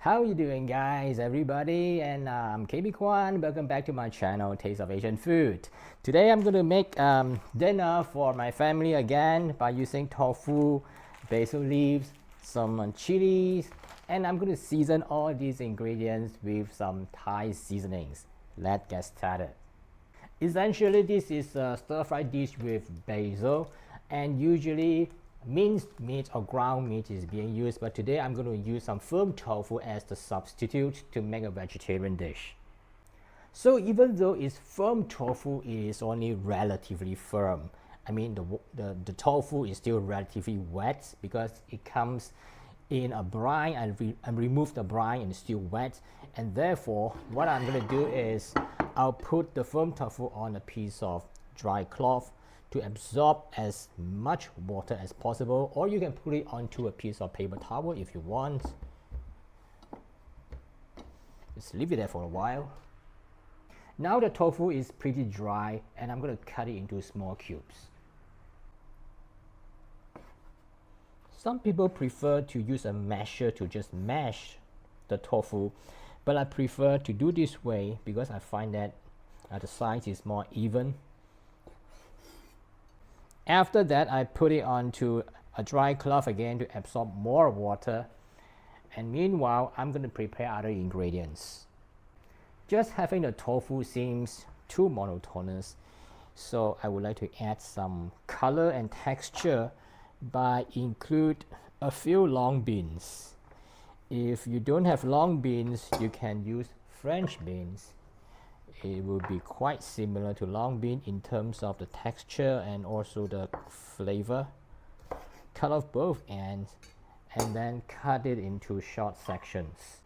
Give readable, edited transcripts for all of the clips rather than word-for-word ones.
How you doing, guys, everybody? And I'm KB Kwan. Welcome back to my channel, Taste of Asian Food. Today I'm going to make dinner for my family again by using tofu, basil leaves, some chilies, and I'm going to season all these ingredients with some Thai seasonings. Let's get started. Essentially, this is a stir-fried dish with basil, and usually minced meat or ground meat is being used, but today I'm going to use some firm tofu as the substitute to make a vegetarian dish. So even though it's firm tofu, it is only relatively firm. I mean, the tofu is still relatively wet because it comes in a brine and remove the brine and it's still wet, and therefore what I'm going to do is I'll put the firm tofu on a piece of dry cloth to absorb as much water as possible, or you can put it onto a piece of paper towel if you want. Just leave it there for a while. Now the tofu is pretty dry and I'm going to cut it into small cubes. Some people prefer to use a masher to just mash the tofu, but I prefer to do this way because I find that the size is more even. After that, I put it onto a dry cloth again to absorb more water, and meanwhile I'm going to prepare other ingredients. Just having the tofu seems too monotonous, so I would like to add some color and texture by include a few long beans. If you don't have long beans, you can use French beans. It will be quite similar to long bean in terms of the texture and also the flavor. Cut off both ends and then cut it into short sections.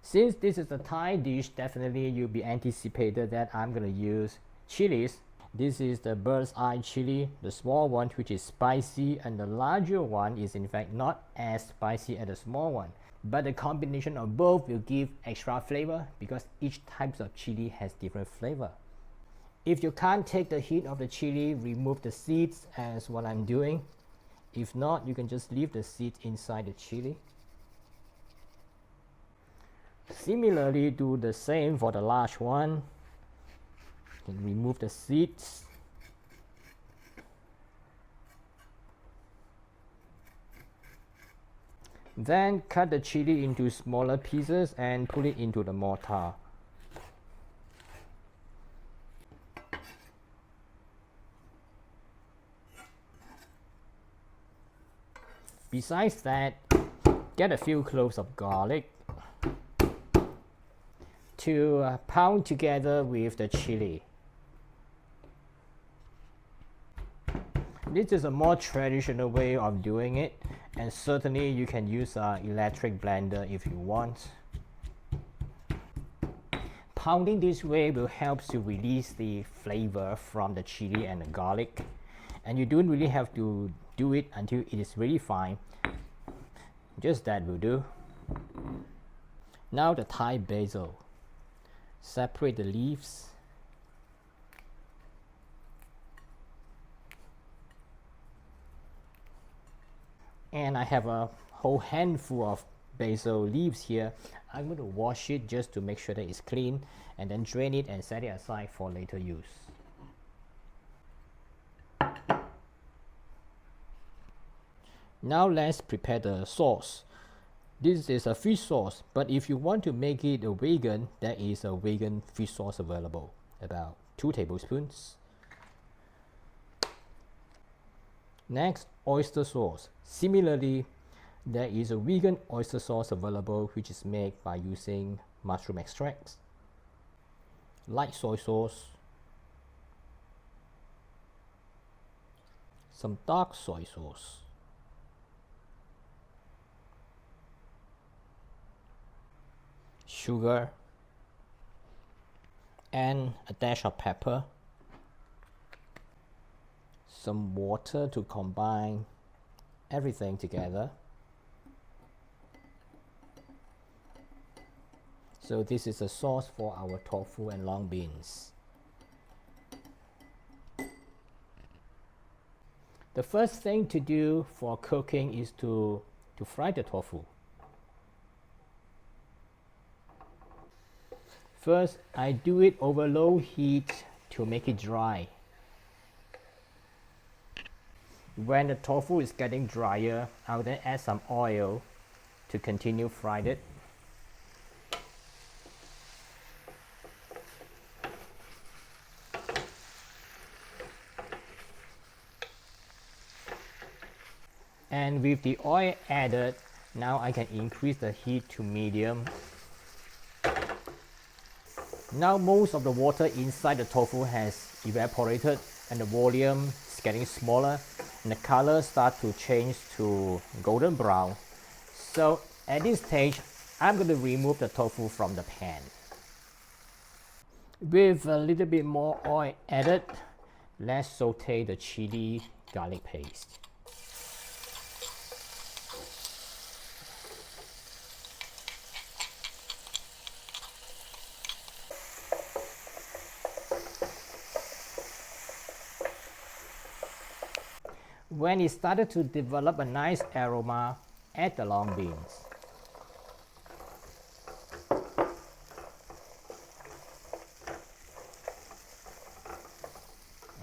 Since this is a Thai dish, definitely you'll be anticipated that I'm going to use chilies. This is the bird's eye chili, the small one, which is spicy, and the larger one is in fact not as spicy as the small one. But the combination of both will give extra flavor because each type of chili has different flavor. If you can't take the heat of the chili, remove the seeds as what I'm doing. If not, you can just leave the seeds inside the chili. Similarly, do the same for the large one. You can remove the seeds. Then cut the chili into smaller pieces and put it into the mortar. Besides that, get a few cloves of garlic to pound together with the chili. This is a more traditional way of doing it, and certainly you can use an electric blender if you want. Pounding this way will help to release the flavor from the chili and the garlic, and you don't really have to do it until it is really fine. Just that will do. Now the Thai basil. Separate the leaves. And I have a whole handful of basil leaves here. I'm going to wash it just to make sure that it's clean, and then drain it and set it aside for later use. Now let's prepare the sauce. This is a fish sauce, but if you want to make it a vegan, there is a vegan fish sauce available, about 2 tablespoons. Next, oyster sauce. Similarly, there is a vegan oyster sauce available, which is made by using mushroom extracts. Light soy sauce, some dark soy sauce, sugar, and a dash of pepper, some water to combine everything together, So this is a sauce for our tofu and long beans. The first thing to do for cooking is to fry the tofu. First, I do it over low heat to make it dry. When the tofu is getting drier, I'll then add some oil to continue frying it. And with the oil added, now I can increase the heat to medium. Now most of the water inside the tofu has evaporated and the volume is getting smaller and the color starts to change to golden brown. So at this stage, I'm going to remove the tofu from the pan. With a little bit more oil added, let's saute the chili garlic paste. When it started to develop a nice aroma, add the long beans.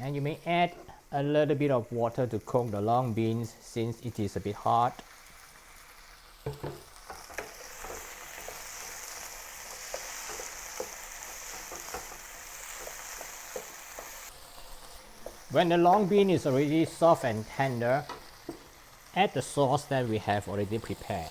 And you may add a little bit of water to cook the long beans since it is a bit hard. When the long bean is already soft and tender, add the sauce that we have already prepared.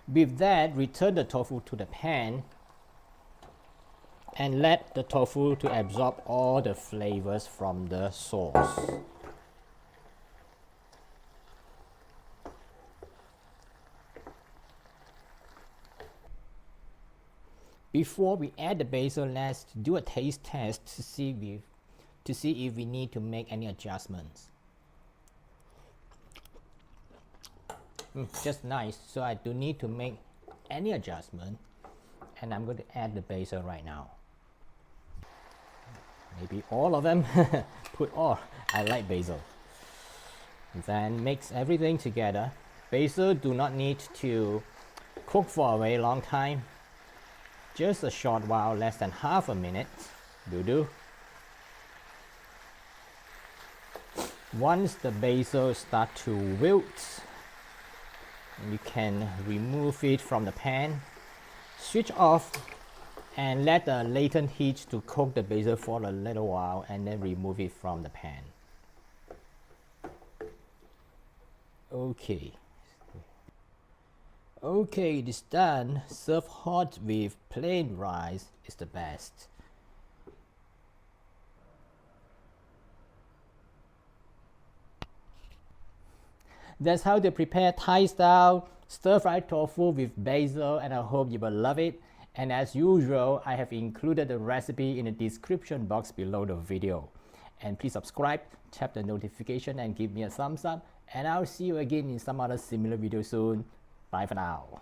With that, return the tofu to the pan and let the tofu to absorb all the flavors from the sauce. Before we add the basil, let's do a taste test to see if we need to make any adjustments. Just nice, so I don't need to make any adjustment, and I'm going to add the basil right now. Maybe all of them. Put all. I like basil. Then mix everything together. Basil do not need to cook for a very long time. Just a short while, less than half a minute will do. Once the basil start to wilt, you can remove it from the pan, switch off, and let the latent heat to cook the basil for a little while, and then remove it from the pan. Okay, it is done. Serve hot with plain rice is the best. That's how to prepare Thai style stir-fried tofu with basil, and I hope you will love it. And as usual, I have included the recipe in the description box below the video. And please subscribe, tap the notification and give me a thumbs up, and I'll see you again in some other similar video soon. Bye for now.